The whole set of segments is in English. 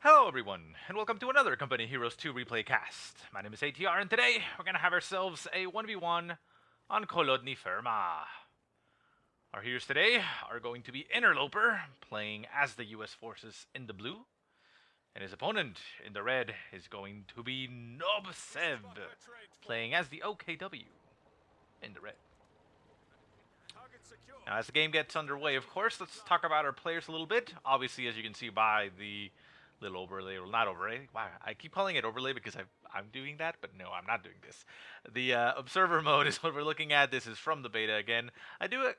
Hello everyone, and welcome to another Company Heroes 2 replay cast. My name is ATR, and today we're gonna have ourselves a 1v1 on Kholodny Ferma. Our heroes today are going to be Interloper, playing as the US forces in the blue, and his opponent in the red is going to be NovSeb, playing as the OKW in the red. Now, as the game gets underway, of course, let's talk about our players a little bit. Obviously, as you can see by the little overlay, or not overlay. Wow, I keep calling it overlay because I'm doing that, but no, I'm not doing this. The observer mode is what we're looking at. This is from the beta again.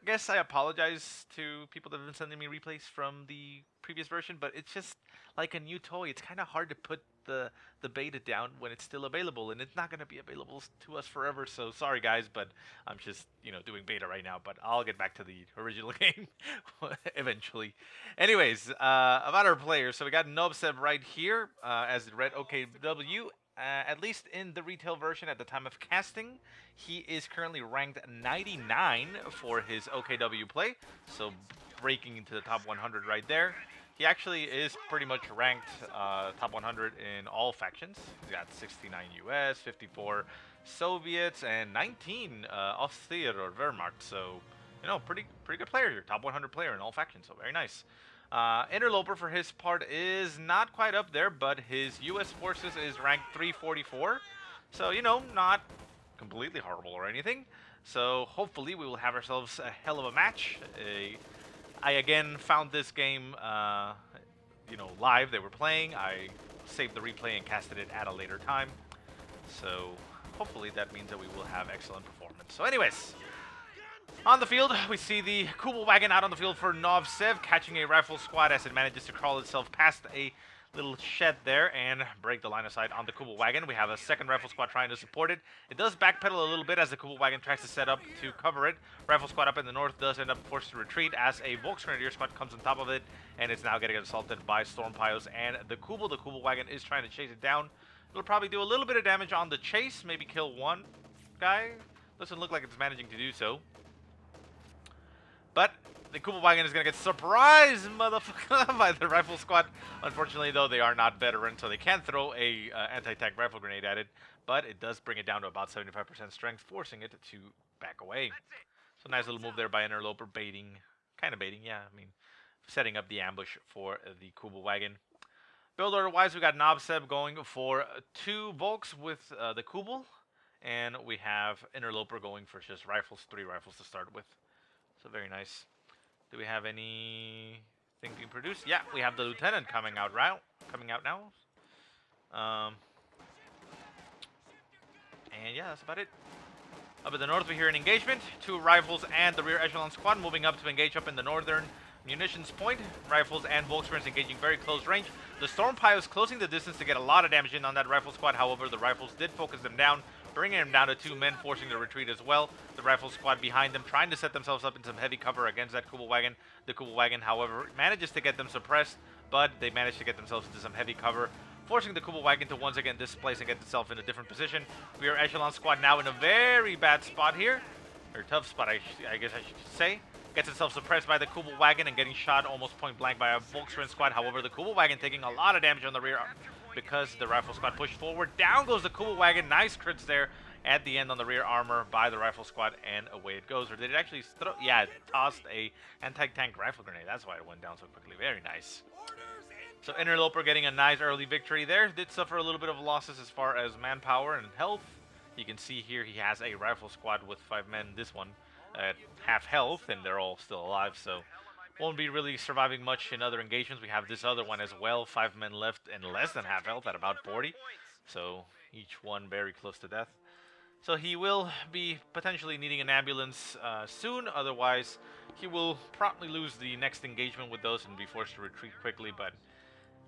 Guess I apologize to people that have been sending me replays from the previous version, but it's just like a new toy. It's kind of hard to put the beta down when it's still available, and it's not going to be available to us forever. So sorry guys, but I'm just doing beta right now. But I'll get back to the original game eventually. Anyways, about our players. So we got NovSeb right here as the red OKW. At least in the retail version at the time of casting, he is currently ranked 99 for his OKW play. So breaking into the top 100 right there. He actually is pretty much ranked top 100 in all factions. He's got 69 US, 54 Soviets, and 19 Austere or Wehrmacht. So, pretty good player here. Top 100 player in all factions, so very nice. Interloper, for his part, is not quite up there, but his US forces is ranked 344. So, not completely horrible or anything. So, hopefully, we will have ourselves a hell of a match. I again found this game, live. They were playing. I saved the replay and casted it at a later time. So hopefully that means that we will have excellent performance. So anyways, on the field, we see the Kubel wagon out on the field for NovSeb, catching a rifle squad as it manages to crawl itself past a little shed there and break the line of sight on the Kubel wagon. We have a second rifle squad trying to support it. It does backpedal a little bit as the Kubel wagon tries to set up to cover it. Rifle squad up in the north does end up forced to retreat as a Volksgrenadier squad comes on top of it, and it's now getting assaulted by storm piles and the Kubel. The Kubel wagon is trying to chase it down. It'll probably do a little bit of damage on the chase, maybe kill one guy. Doesn't look like it's managing to do so. But the Kubel wagon is going to get surprised, motherfucker, by the rifle squad. Unfortunately, though, they are not veterans, so they can't throw a anti-tank rifle grenade at it. But it does bring it down to about 75% strength, forcing it to back away. So nice little move there by Interloper, baiting, yeah. I mean, setting up the ambush for the Kubel wagon. Build order-wise, we got NovSeb going for 2 Volks with the Kubel. And we have Interloper going for just rifles, 3 rifles to start with. So very nice. Do we have anything being produced? Yeah, we have the lieutenant coming out now. And yeah, that's about it. Up in the north, we hear an engagement. 2 rifles and the rear echelon squad moving up to engage up in the northern munitions point. Rifles and Volkswagens engaging very close range. The storm piles closing the distance to get a lot of damage in on that rifle squad. However, the rifles did focus them down, bringing them down to 2 men, forcing the retreat as well. The rifle squad behind them, trying to set themselves up in some heavy cover against that Kubel wagon. The Kubel wagon, however, manages to get them suppressed, but they manage to get themselves into some heavy cover, forcing the Kubel wagon to once again displace and get itself in a different position. We are echelon squad now in a very bad spot here, or tough spot, I guess I should say. Gets itself suppressed by the Kubel wagon and getting shot almost point blank by a Volkswagen squad. However, the Kubel wagon taking a lot of damage on the rear because the rifle squad pushed forward. Down goes the Kubel wagon. Nice crits there at the end on the rear armor by the rifle squad, and away it goes. Or did it actually throw? Yeah, it tossed a anti-tank rifle grenade. That's why it went down so quickly. Very nice. So Interloper getting a nice early victory there. Did suffer a little bit of losses as far as manpower and health. You can see here he has a rifle squad with 5 men. This one at half health, and they're all still alive, so won't be really surviving much in other engagements. We have this other one as well, 5 men left and less than half health at about 40, so each one very close to death. So he will be potentially needing an ambulance soon, otherwise he will promptly lose the next engagement with those and be forced to retreat quickly, but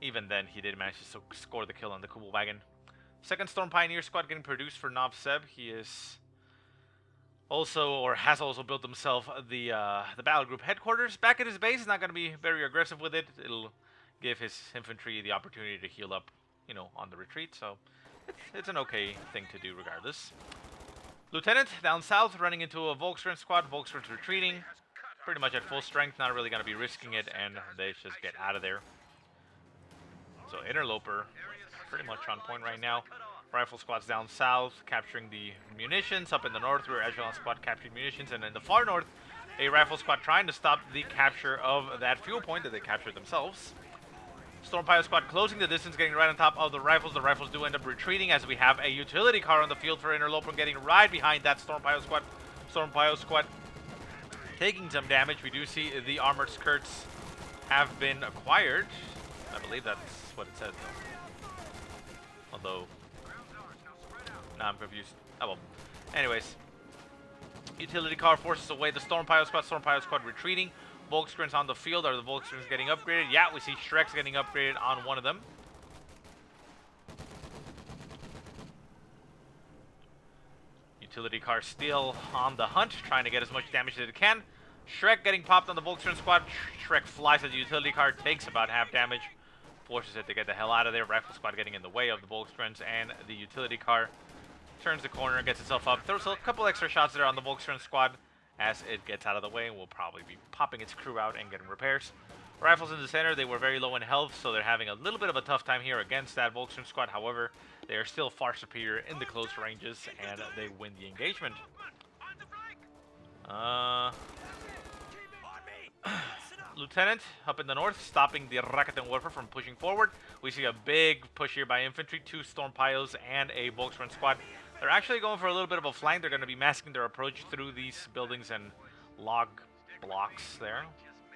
even then he did manage to score the kill on the Kubel wagon. Second Storm Pioneer squad getting produced for NovSeb. He is has also built himself the battle group headquarters back at his base. He's not going to be very aggressive with it. It'll give his infantry the opportunity to heal up, on the retreat. So it's an okay thing to do regardless. Lieutenant down south running into a Volkswagen squad. Volkswagen's retreating pretty much at full strength. Not really going to be risking it, and they just get out of there. So Interloper pretty much on point right now. Rifle squad's down south, capturing the munitions. Up in the north, rear echelon squad capturing munitions. And in the far north, a rifle squad trying to stop the capture of that fuel point that they captured themselves. Storm Pilot squad closing the distance, getting right on top of the rifles. The rifles do end up retreating as we have a utility car on the field for Interloper getting right behind that Storm Pilot squad. Storm Pilot squad taking some damage. We do see the armored skirts have been acquired. I believe that's what it says, though. Although, now I'm confused. Oh well. Anyways, utility car forces away the Storm Pilot squad. Storm Pilot squad retreating. Volkskrins on the field. Are the Volkskrins getting upgraded? Yeah, we see Shreks getting upgraded on one of them. Utility car still on the hunt, trying to get as much damage as it can. Shrek getting popped on the Volkskrin squad. Shrek flies at the utility car, takes about half damage, forces it to get the hell out of there. Rifle squad getting in the way of the Volkskrins, and the utility car turns the corner, gets itself up. Throws a couple extra shots there on the Volkskrin squad as it gets out of the way, and will probably be popping its crew out and getting repairs. Rifles in the center, they were very low in health, so they're having a little bit of a tough time here against that Volkskrin squad. However, they are still far superior in the close ranges, and they win the engagement. Lieutenant up in the north, stopping the Raketenwerfer from pushing forward. We see a big push here by infantry, 2 Storm Pios and a Volkskrins squad. They're actually going for a little bit of a flank. They're going to be masking their approach through these buildings and log blocks there.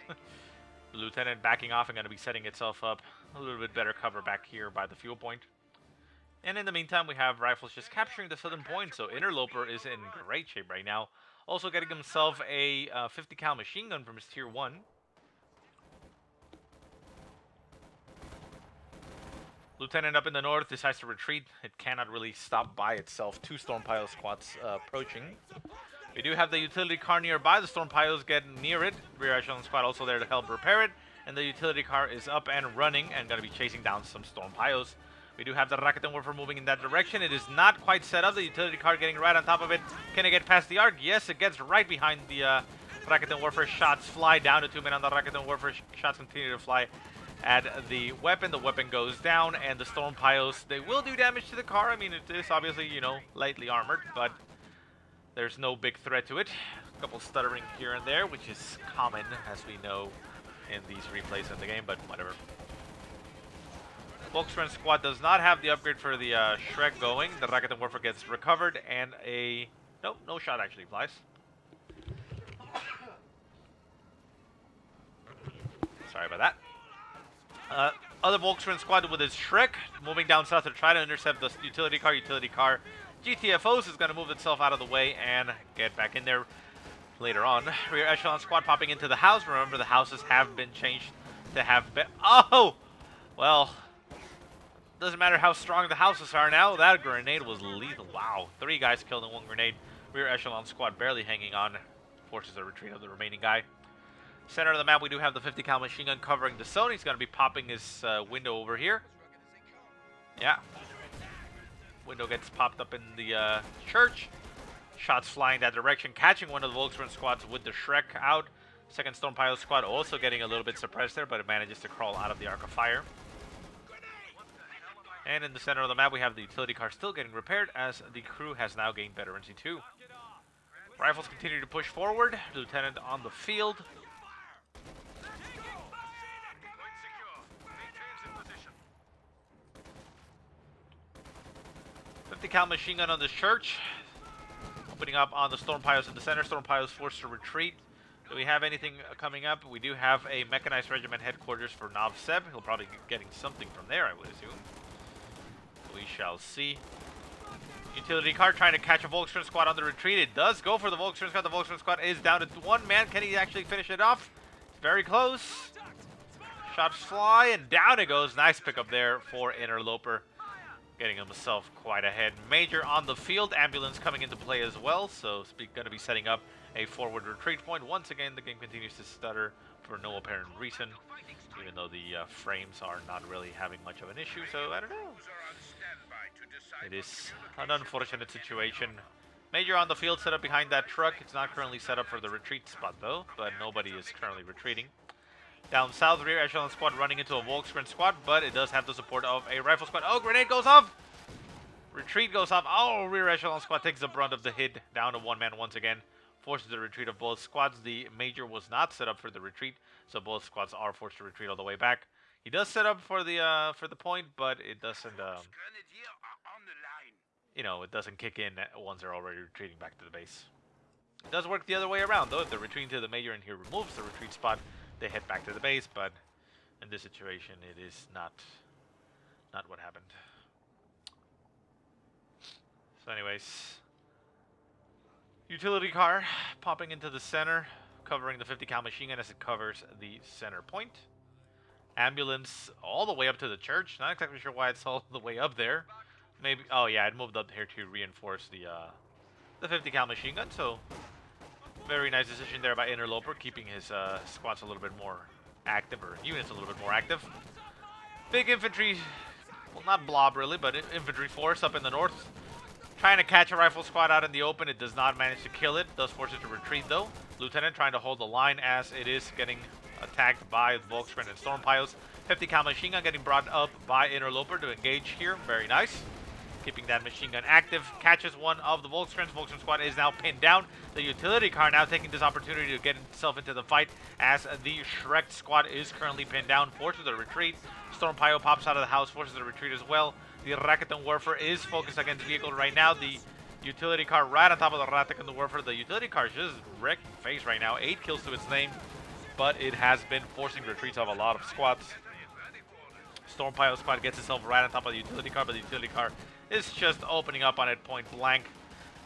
The lieutenant backing off and going to be setting itself up a little bit better cover back here by the fuel point. And in the meantime, we have rifles just capturing the southern point, so Interloper is in great shape right now. Also getting himself a 50 cal machine gun from his tier 1. Lieutenant up in the north decides to retreat. It cannot really stop by itself. 2 Storm Pilot squads approaching. We do have the utility car nearby. The Storm Pilots get near it. Rear echelon squad also there to help repair it. And the utility car is up and running and going to be chasing down some Storm Pilots. We do have the Raketenwerfer moving in that direction. It is not quite set up. The utility car getting right on top of it. Can it get past the arc? Yes, it gets right behind the Raketenwerfer. Shots fly down to 2 men on the Raketenwerfer. Shots continue to fly at the weapon. The weapon goes down, and the Storm Pios, they will do damage to the car. I mean, it is obviously, you know, lightly armored, but there's no big threat to it. A couple stuttering here and there, which is common, as we know, in these replays of the game, but whatever. Volkskrins squad does not have the upgrade for the Shrek going. The Raketenwerfer gets recovered, and a... Nope, no shot actually flies. Sorry about that. Other Volkskrins squad with his Shrek moving down south to try to intercept the utility car. Utility car GTFOs is going to move itself out of the way and get back in there later on. Rear echelon squad popping into the house. Remember, the houses have been changed to have been... Oh! Well, doesn't matter how strong the houses are now. That grenade was lethal. Wow. 3 guys killed in 1 grenade. Rear echelon squad barely hanging on. Forces a retreat of the remaining guy. Center of the map, we do have the 50 cal machine gun covering the zone. He's going to be popping his window over here. Yeah. Window gets popped up in the church. Shots flying that direction, catching one of the Volkskrins squads with the Shrek out. Second Storm Pilot squad also getting a little bit suppressed there, but it manages to crawl out of the arc of fire. And in the center of the map, we have the utility car still getting repaired as the crew has now gained veterancy 2. Rifles continue to push forward. Lieutenant on the field. 50 cal machine gun on the church. Opening up on the Storm Pios in the center. Storm Pios forced to retreat. Do we have anything coming up? We do have a mechanized regiment headquarters for NovSeb. He'll probably be getting something from there, I would assume. We shall see. Utility car trying to catch a Volkskrin squad on the retreat. It does go for the Volkskrin squad. The Volkskrin squad is down to 1 man. Can he actually finish it off? It's very close. Shots fly and down it goes. Nice pickup there for Interloper. Getting himself quite ahead. Major on the field. Ambulance coming into play as well. So going to be setting up a forward retreat point. Once again, the game continues to stutter for no apparent reason. Even though the frames are not really having much of an issue. So I don't know. It is an unfortunate situation. Major on the field set up behind that truck. It's not currently set up for the retreat spot though. But nobody is currently retreating. Down south, rear echelon squad running into a Volkswagen squad, but it does have the support of a rifle squad. Oh, grenade goes off! Retreat goes off. Oh, rear echelon squad takes the brunt of the hit. Down to one man once again. Forces the retreat of both squads. The major was not set up for the retreat, so both squads are forced to retreat all the way back. He does set up for the point, but it doesn't. It doesn't kick in once they're already retreating back to the base. It does work the other way around, though. If they're retreating to the major and he removes the retreat spot, they head back to the base. But in this situation, it is not what happened. So anyways, utility car popping into the center, covering the 50 cal machine gun as it covers the center point. Ambulance all the way up to the church. Not exactly sure why it's all the way up there. Maybe, oh yeah, it moved up here to reinforce the 50 cal machine gun. So very nice decision there by Interloper, keeping his squads a little bit more active, or units a little bit more active. Big infantry, well, not blob really, but infantry force up in the north. Trying to catch a rifle squad out in the open. It does not manage to kill it. Does force it to retreat though. Lieutenant trying to hold the line as it is getting attacked by Volkswagen and storm piles. 50 cal machine gun getting brought up by Interloper to engage here. Very nice. Keeping that machine gun active. Catches one of the Volkswagens. Volkswagen squad is now pinned down. The utility car now taking this opportunity to get itself into the fight as the Shrek squad is currently pinned down. Forces the retreat. Storm pile pops out of the house. Forces the retreat as well. The Rakuten Warfare is focused against vehicle right now. The utility car right on top of the Rakuten Warfare. The utility car is just wrecking face right now. 8 kills to its name, but it has been forcing retreats of a lot of squads. Stormpile squad gets itself right on top of the utility car, but the utility car is just opening up on it point blank.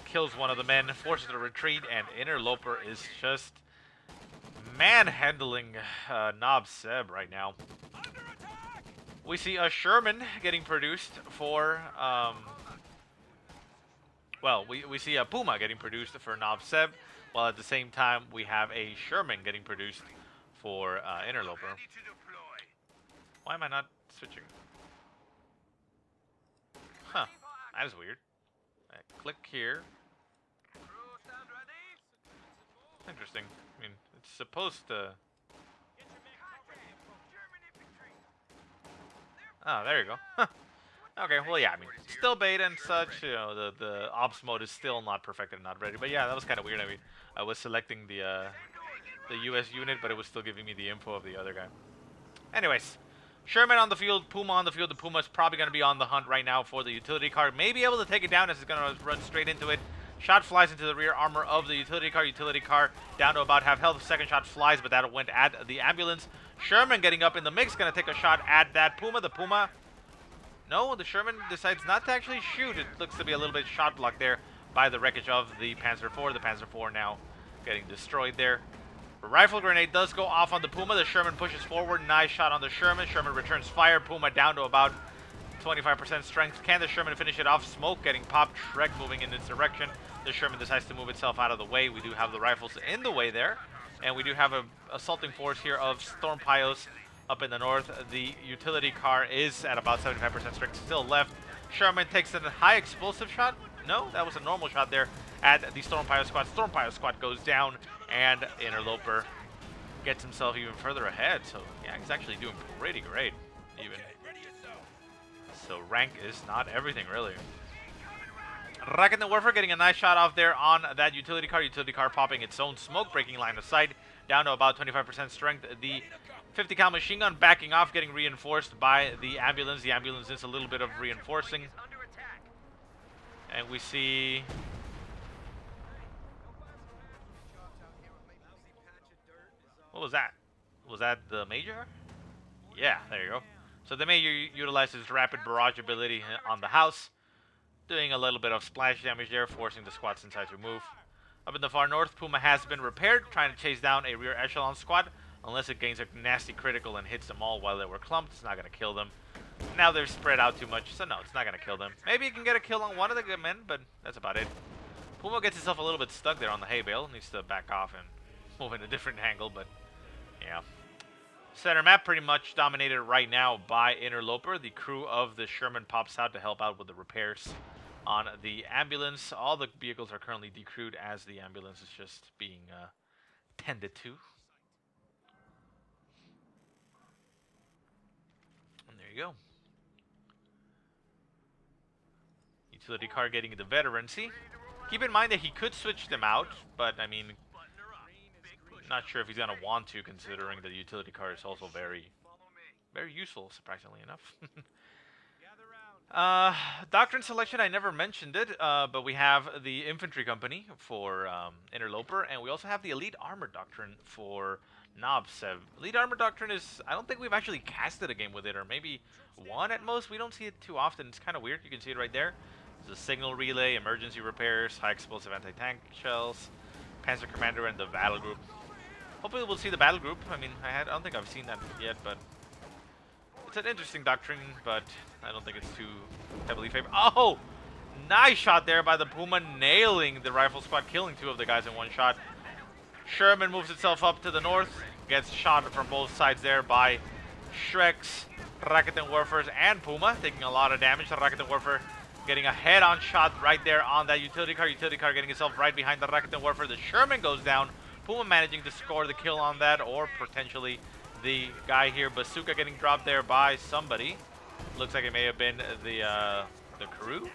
Kills one of the men, forces the retreat, and Interloper is just manhandling NovSeb right now. We see a Sherman getting produced for, we see a Puma getting produced for NovSeb, while at the same time we have a Sherman getting produced for Interloper. Why am I not switching? Huh, that is weird. I click here. Interesting. I mean, it's supposed to... Oh, there you go. Okay, well, yeah, I mean, still beta and such, the ops mode is still not perfected and not ready. But yeah, that was kind of weird. I mean, I was selecting the US unit, but it was still giving me the info of the other guy. Anyways, Sherman on the field, Puma on the field. The Puma is probably going to be on the hunt right now for the utility car. May be able to take it down as it's going to run straight into it. Shot flies into the rear armor of the utility car. Utility car down to about half health. Second shot flies, but that went at the ambulance. Sherman getting up in the mix, going to take a shot at that Puma. The Puma... No, the Sherman decides not to actually shoot. It looks to be a little bit shot blocked there by the wreckage of the Panzer IV. The Panzer IV now getting destroyed there. A rifle grenade does go off on the Puma. The Sherman pushes forward. Nice shot on the Sherman. Sherman returns fire. Puma down to about 25% strength. Can the Sherman finish it off? Smoke getting popped. Shrek moving in its direction. The Sherman decides to move itself out of the way. We do have the rifles in the way there. And we do have an assaulting force here of storm piles up in the north. The utility car is at about 75% strength still left. Sherman takes a high explosive shot. No, that was a normal shot there at the Storm Pile squad. Storm Pile squad goes down, and Interloper gets himself even further ahead. So, yeah, he's actually doing pretty great, even. So, rank is not everything, really. Rakuten Warfare getting a nice shot off there on that utility car. Utility car popping its own smoke, breaking line of sight, down to about 25% strength. The 50 cal machine gun backing off, getting reinforced by the ambulance. The ambulance is a little bit of reinforcing. And we see... What was that? Was that the Major? Yeah, there you go. So the Major utilizes rapid barrage ability on the house, doing a little bit of splash damage there, forcing the squads inside to move. Up in the far north, Puma has been repaired, trying to chase down a rear echelon squad. Unless it gains a nasty critical and hits them all while they were clumped, it's not going to kill them. Now they're spread out too much, so no, it's not going to kill them. Maybe you can get a kill on one of the good men, but that's about it. Puma gets himself a little bit stuck there on the hay bale. Needs to back off and move in a different angle, but yeah. Center map pretty much dominated right now by Interloper. The crew of the Sherman pops out to help out with the repairs on the ambulance. All the vehicles are currently decrewed as the ambulance is just being tended to. you go. Utility car getting the veterancy. Keep in mind that he could switch them out, but I mean, not sure if he's gonna want to, considering the utility car is also very useful, surprisingly enough. Doctrine selection, I never mentioned it, but we have the Infantry company for Interloper, and we also have the Elite Armor Doctrine for NovSeb. Elite Armor Doctrine is, I don't think we've actually casted a game with it, or maybe one at most. We don't see it too often. It's kind of weird. You can see it right there. There's a signal relay, emergency repairs, high explosive anti-tank shells, Panzer Commander, and the battle group. Hopefully we'll see the battle group. I mean, I don't think I've seen that yet, but it's an interesting doctrine, but I don't think it's too heavily favored. Oh! Nice shot there by the Puma, nailing the rifle squad, killing 2 of the guys in 1 shot. Sherman moves itself up to the north, gets shot from both sides there by Shreks, Rakuten Warfers, and Puma, taking a lot of damage. The Rakuten Warfer getting a head-on shot right there on that utility car. Utility car getting itself right behind the Rakuten Warfer. The Sherman goes down. Puma managing to score the kill on that, or potentially the guy here, Bazooka, getting dropped there by somebody. Looks like it may have been the crew.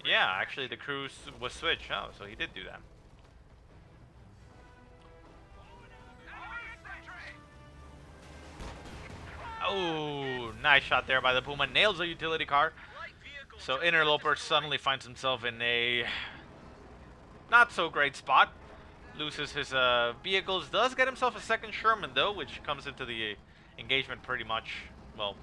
Yeah, actually the crew was switched. Oh, so he did do that. Oh, nice shot there by the Puma. Nails the utility car. So Interloper suddenly finds himself in a not so great spot. Loses his vehicles. Does get himself a second Sherman though, which comes into the engagement pretty much, well,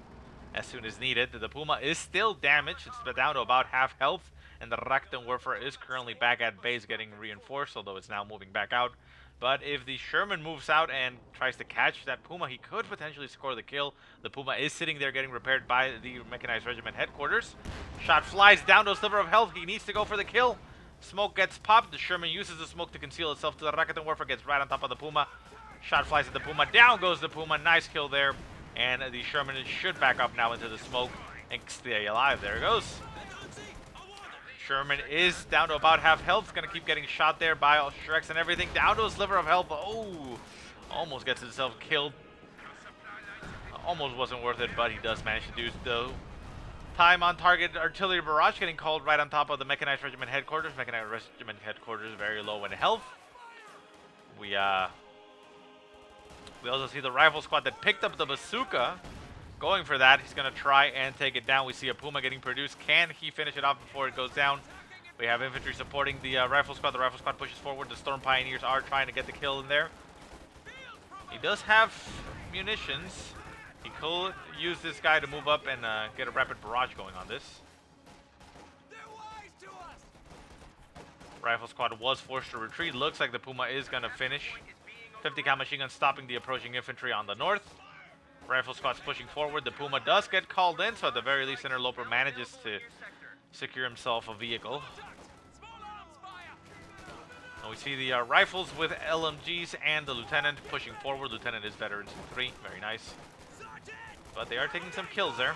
as soon as needed. The Puma is still damaged. It's down to about half health. And the Rakuten Warfare is currently back at base getting reinforced, although it's now moving back out. But if the Sherman moves out and tries to catch that Puma, he could potentially score the kill. The Puma is sitting there getting repaired by the Mechanized Regiment headquarters. Shot flies down to a sliver of health. He needs to go for the kill. Smoke gets popped. The Sherman uses the smoke to conceal itself to the Rakuten Warfare. Gets right on top of the Puma. Shot flies at the Puma. Down goes the Puma. Nice kill there. And the Sherman should back up now into the smoke and stay alive. There it goes. Sherman is down to about half health. Going to keep getting shot there by all Shreks and everything. Down to a sliver of health. Oh, almost gets himself killed. Almost wasn't worth it, but he does manage to do so. Time on target artillery barrage getting called right on top of the Mechanized Regiment headquarters. Mechanized Regiment headquarters very low in health. We also see the rifle squad that picked up the bazooka. Going for that. He's going to try and take it down. We see a Puma getting produced. Can he finish it off before it goes down? We have infantry supporting the rifle squad. The rifle squad pushes forward. The Storm Pioneers are trying to get the kill in there. He does have munitions. He could use this guy to move up and get a rapid barrage going on this. Rifle squad was forced to retreat. Looks like the Puma is going to finish. 50 cal machine gun stopping the approaching infantry on the north. Rifle squad's pushing forward. The Puma does get called in, so at the very least Interloper manages to secure himself a vehicle. And we see the rifles with LMGs and the lieutenant pushing forward. Lieutenant is veterans 3. Very nice. But they are taking some kills there.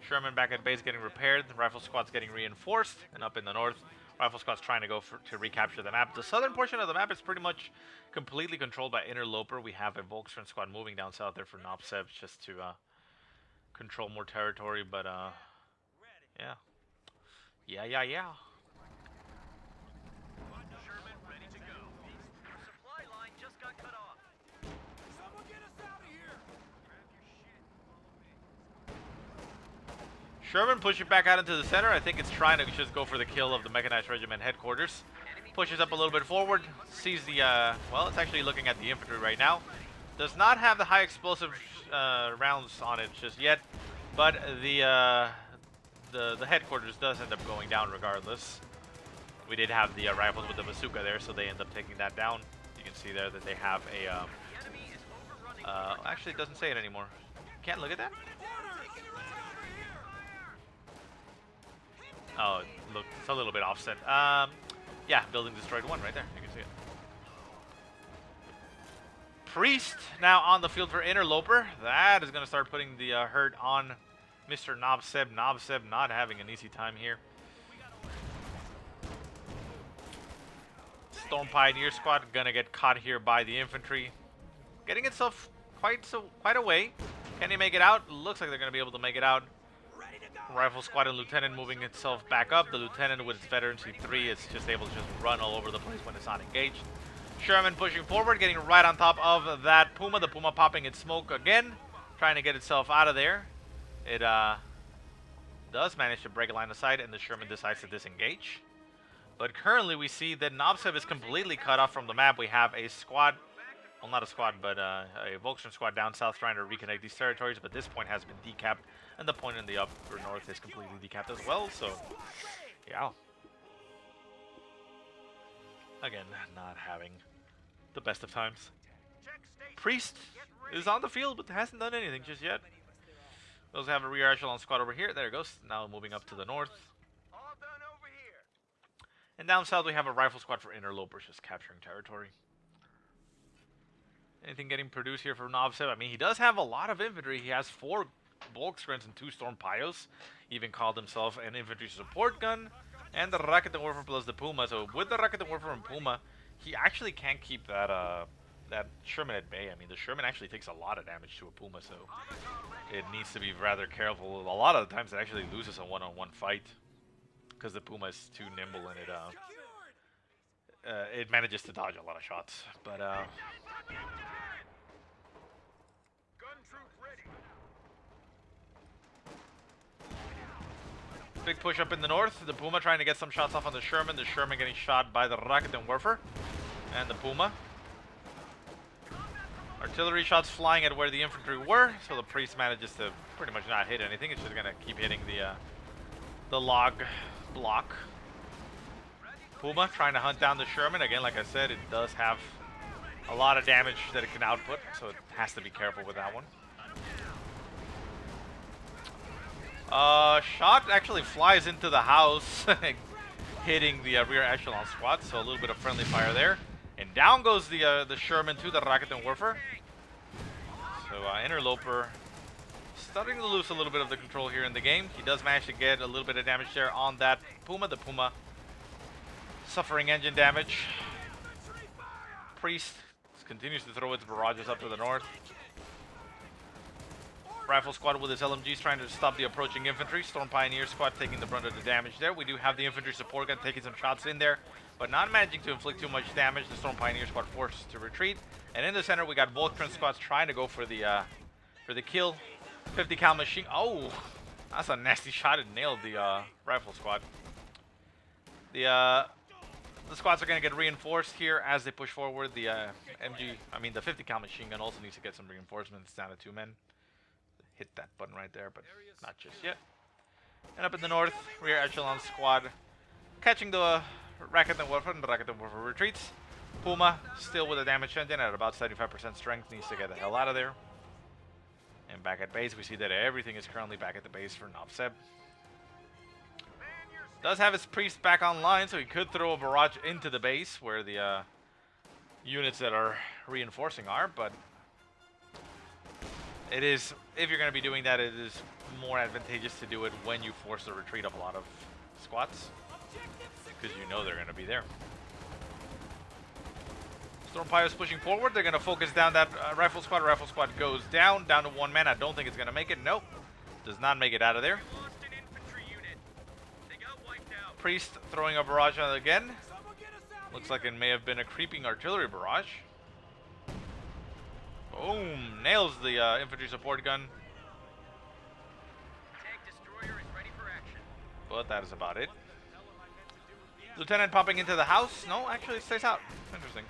Sherman back at base getting repaired. The rifle squad's getting reinforced. And up in the north, rifle squad's trying to go to recapture the map. The southern portion of the map is pretty much completely controlled by Interloper. We have a Volkswagen squad moving down south there for NovSeb just to control more territory. But yeah. Sherman ready to go. Supply line just got cut off. Someone get us out of here. Grab your shit. Follow me. Sherman pushing back out into the center. I think it's trying to just go for the kill of the Mechanized Regiment headquarters. Pushes up a little bit forward. Sees the, well, it's actually looking at the infantry right now. Does not have the high explosive rounds on it just yet. But the headquarters does end up going down regardless. We did have the rifles with the bazooka there, so they end up taking that down. You can see there that they have a, actually it doesn't say it anymore. Can't look at that? Oh, look, it's a little bit offset. Yeah, building destroyed 1 right there. You can see it. Priest now on the field for Interloper. That is going to start putting the hurt on Mr. NovSeb. NovSeb not having an easy time here. Storm Pioneer squad gonna get caught here by the infantry, getting itself quite a way. Can they make it out? Looks like they're gonna be able to make it out. Rifle squad and lieutenant moving itself back up. The lieutenant with its veteran C3 is just able to just run all over the place when it's not engaged. Sherman pushing forward, getting right on top of that Puma. The Puma popping its smoke again, trying to get itself out of there. It does manage to break a line of sight, and the Sherman decides to disengage. But currently we see that NovSeb is completely cut off from the map. We have a squad, well, not a squad, but a Volkswagen squad down south trying to reconnect these territories, but this point has been decapped, and the point in the upper north is completely decapped as well, so yeah. Again, not having the best of times. Priest is on the field, but hasn't done anything just yet. We also have a rear echelon squad over here. There it goes. Now moving up to the north. All done over here. And down south we have a rifle squad for Interlopers just capturing territory. Anything getting produced here for NovSeb? I mean, he does have a lot of infantry. He has 4 Volkskrens and 2 Storm Pios. He even called himself an infantry support gun. And the Rocket and Warfare plus the Puma. So with the Rocket and Warfare and Puma, he actually can't keep that that Sherman at bay. I mean, the Sherman actually takes a lot of damage to a Puma, so it needs to be rather careful. A lot of the times it actually loses a one-on-one fight because the Puma is too nimble and it manages to dodge a lot of shots. But Gun troop ready. big push up in the north. The Puma trying to get some shots off on the Sherman. The Sherman getting shot by the Rocket and Warfare and the Puma. Artillery shots flying at where the infantry were, so the Priest manages to pretty much not hit anything. It's just gonna keep hitting the log block. Puma trying to hunt down the Sherman. Again, like I said, it does have a lot of damage that it can output, so it has to be careful with that one. Shot actually flies into the house, hitting the rear echelon squad, so a little bit of friendly fire there. And down goes the Sherman to the Rocket and Warfare. So Interloper starting to lose a little bit of the control here in the game. He does manage to get a little bit of damage there on that Puma. The Puma suffering engine damage. Priest continues to throw its barrages up to the north. Rifle squad with his LMGs trying to stop the approaching infantry. Storm Pioneer squad taking the brunt of the damage there. We do have the infantry support gun taking some shots in there, but not managing to inflict too much damage. The Storm Pioneer squad forced to retreat. And in the center we got Voltron squads trying to go for the kill. 50 cal machine. Oh, that's a nasty shot. It nailed the rifle squad. The squads are going to get reinforced here as they push forward. The the 50 cal machine gun also needs to get some reinforcements down to 2 men. Hit that button right there, but not just yet. And up in the north, rear echelon squad catching the Rocket and Warfare, and the Rocket and Warfare retreats. Puma still with a damage engine at about 75% strength, needs to get the hell out of there. And back at base, we see that everything is currently back at the base for NovSeb. Does have his Priest back online, so he could throw a barrage into the base where the units that are reinforcing are, but it is, if you're going to be doing that, it is more advantageous to do it when you force the retreat of a lot of squads, because you know they're going to be there. Storm Pio's pushing forward. They're going to focus down that rifle squad. Rifle squad goes down to 1 man. I don't think it's going to make it. Nope. Does not make it out of there. Priest throwing a barrage on it again. Looks like it may have been a creeping artillery barrage. Boom! Nails the infantry support gun. Tank destroyer is ready for action. But that is about it. Lieutenant popping into the house. No, actually it stays out. Interesting.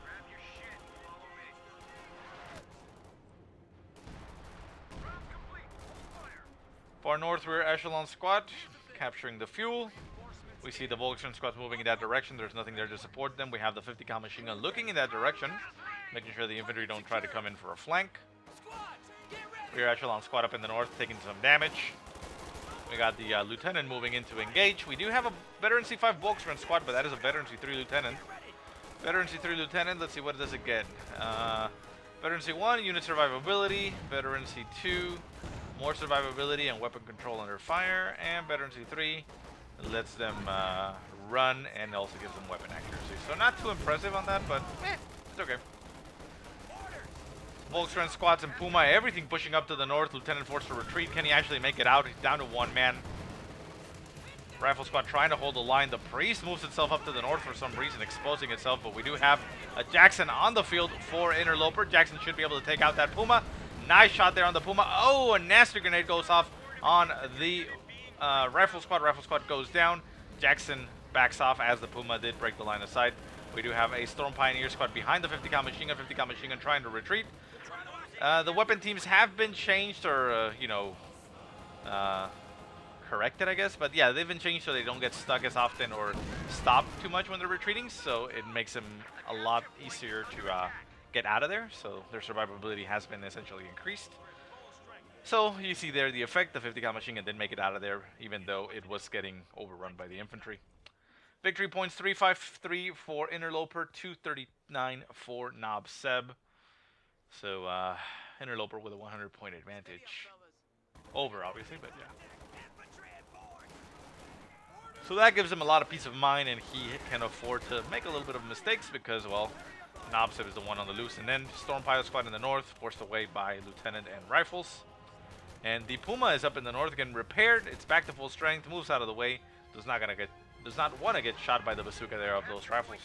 Grab your shit. Follow me. Round complete. Fire. Far north rear echelon squad capturing the fuel. We see the Volkswagen squad moving in that direction. There's nothing there to support them. We have the 50 cal machine gun looking in that direction, making sure the infantry don't try to come in for a flank. Rear echelon squad up in the north taking some damage. We got the lieutenant moving in to engage. We do have a veteran C5 Volkswagen squad, but that is a veteran C3 lieutenant. Veteran C3 lieutenant, let's see, what does it get? Veteran C1, unit survivability. Veteran C2, more survivability and weapon control under fire. And veteran C3 lets them run, and also gives them weapon accuracy. So not too impressive on that, but it's okay. Volkswagen squads and Puma, everything pushing up to the north. Lieutenant forced to retreat. Can he actually make it out? He's down to one man. Rifle squad trying to hold the line. The Priest moves itself up to the north for some reason, exposing itself, but we do have a Jackson on the field for Interloper. Jackson should be able to take out that Puma. Nice shot there on the Puma. Oh, a nasty grenade goes off on the Rifle squad. Rifle squad goes down. Jackson backs off as the Puma did break the line of sight. We do have a Storm Pioneer squad behind the 50 cal machine gun. 50 cal machine gun trying to retreat. The weapon teams have been changed, or corrected, I guess. But yeah, they've been changed so they don't get stuck as often or stop too much when they're retreating. So it makes them a lot easier to get out of there. So their survivability has been essentially increased. So you see there the effect. The 50 cal machine gun did make it out of there, even though it was getting overrun by the infantry. Victory points 353 for Interloper, 239 for NovSeb. So, Interloper with a 100-point advantage. Over, obviously, but yeah. So that gives him a lot of peace of mind, and he can afford to make a little bit of mistakes because, well, NovSeb is the one on the loose. And then Storm Pilot Squad in the north, forced away by Lieutenant and Rifles. And the Puma is up in the north, getting repaired. It's back to full strength, moves out of the way. Does not want to get shot by the bazooka there of those rifles.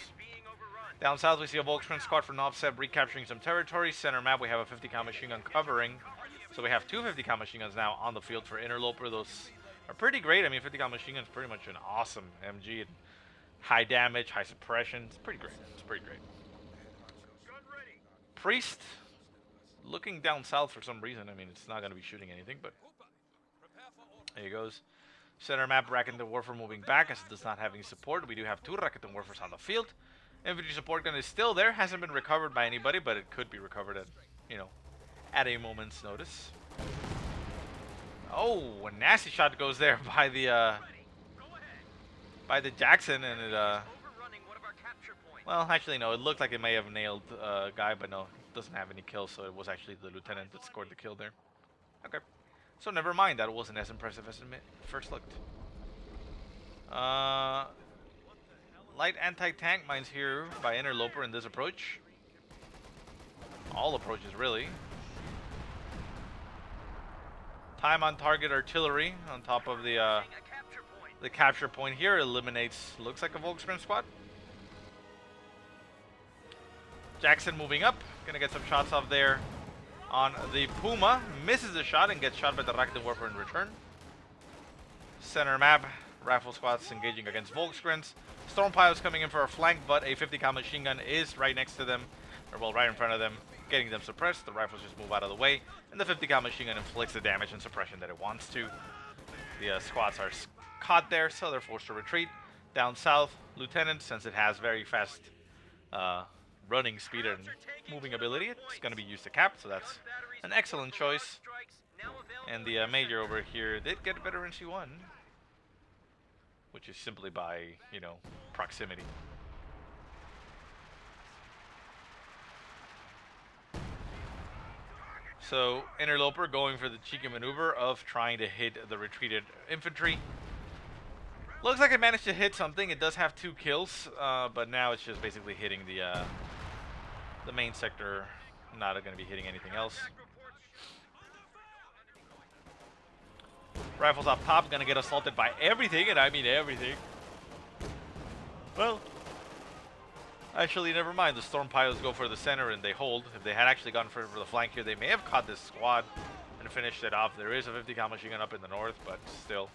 Down south, we see a Volkswagen squad for NovSeb recapturing some territory. Center map, we have a 50 cal machine gun covering. So we have two 50 cal machine guns now on the field for Interloper. Those are pretty great. I mean, 50 cal machine gun is pretty much an awesome MG. High damage, high suppression. It's pretty great. It's pretty great. Priest looking down south for some reason. I mean, it's not going to be shooting anything, but there he goes. Center map, Rakuten Warfare moving back as it does not have any support. We do have two Rakuten Warfares on the field. Infantry support gun is still there, hasn't been recovered by anybody, but it could be recovered at, at a moment's notice. Oh, a nasty shot goes there by the Jackson, and it well, actually no, it looked like it may have nailed a guy, but no, it doesn't have any kills, so it was actually the lieutenant that scored the kill there. Okay, so never mind, that wasn't as impressive as it first looked. Light anti-tank mines here by Interloper in this approach. All approaches, really. Time on target artillery on top of the capture point here eliminates, looks like a Volkswagen squad. Jackson moving up, gonna get some shots off there on the Puma. Misses the shot and gets shot by the Rakuten Warfare in return. Center map, rifle squads engaging against Volkswagens. Storm pilots coming in for a flank, but a 50 cal machine gun is right next to them, or well, right in front of them, getting them suppressed. The rifles just move out of the way, and the 50 cal machine gun inflicts the damage and suppression that it wants to. The squads are caught there, so they're forced to retreat. Down south, Lieutenant, since it has very fast running speed and moving ability, it's going to be used to cap, so that's an excellent choice. And the Major over here did get a better NC1, which is simply by, proximity. So, Interloper going for the cheeky maneuver of trying to hit the retreated infantry. Looks like it managed to hit something. It does have 2 kills, but now it's just basically hitting the main sector. Not going to be hitting anything else. Rifles up top, gonna get assaulted by everything, and I mean everything. Well, actually, never mind. The Storm Pilots go for the center and they hold. If they had actually gone for the flank here, they may have caught this squad and finished it off. There is a 50 cal machine gun up in the north, but still.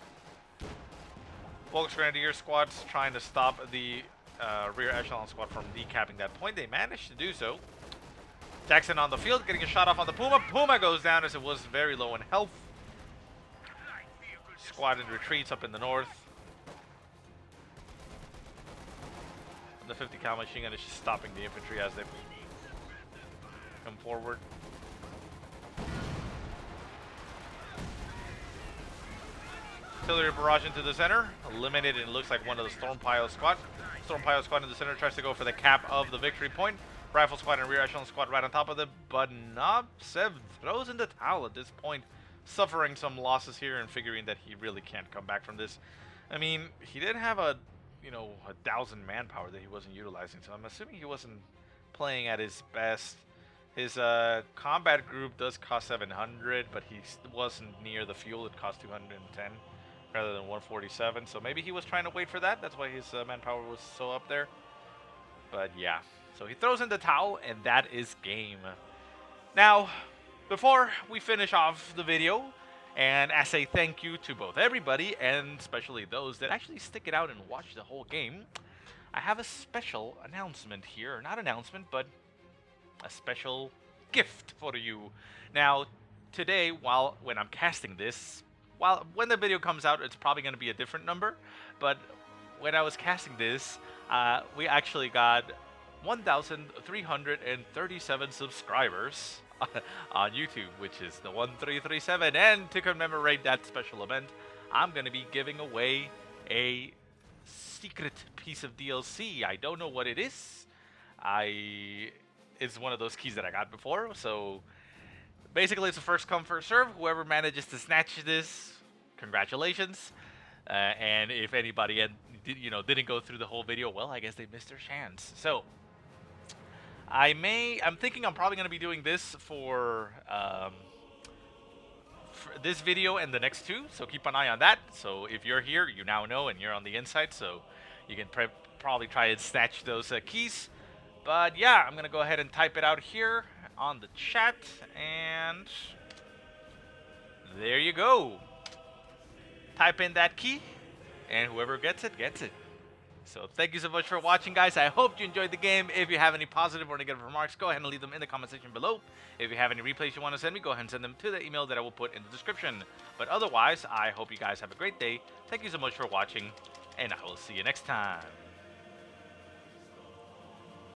Volks Grenadier squads trying to stop the rear echelon squad from decapping that point. They managed to do so. Jackson on the field, getting a shot off on the Puma. Puma goes down as it was very low in health. Squad in retreats up in the north. The 50 cal machine gun is just stopping the infantry as they come forward. Artillery barrage into the center, eliminated, and it looks like one of the Storm Pilot squad. Storm Pilot squad in the center tries to go for the cap of the victory point. Rifle squad and rear echelon squad right on top of them, but NovSeb throws in the towel at this point, suffering some losses here and figuring that he really can't come back from this. I mean, he did have a, 1,000 manpower that he wasn't utilizing. So I'm assuming he wasn't playing at his best. His combat group does cost 700, but he wasn't near the fuel. It cost 210 rather than 147. So maybe he was trying to wait for that. That's why his manpower was so up there. But yeah, so he throws in the towel, and that is game. Now, before we finish off the video, and as a thank you to both everybody, and especially those that actually stick it out and watch the whole game, I have a special announcement here. Not announcement, but a special gift for you. Now, today, when I'm casting this, when the video comes out, it's probably going to be a different number, but when I was casting this, we actually got 1,337 subscribers on YouTube, which is the 1337. And to commemorate that special event, I'm going to be giving away a secret piece of DLC. I don't know what it is. It's one of those keys that I got before. So basically, it's a first come, first serve. Whoever manages to snatch this, congratulations. And if anybody didn't go through the whole video, well, I guess they missed their chance. So I'm thinking I'm probably going to be doing this for this video and the next two, so keep an eye on that. So if you're here, you now know, and you're on the inside, so you can probably try and snatch those keys. But yeah, I'm going to go ahead and type it out here on the chat, and there you go. Type in that key, and whoever gets it, gets it. So thank you so much for watching, guys. I hope you enjoyed the game. If you have any positive or negative remarks, go ahead and leave them in the comment section below. If you have any replays you want to send me, go ahead and send them to the email that I will put in the description. But otherwise, I hope you guys have a great day. Thank you so much for watching, and I will see you next time.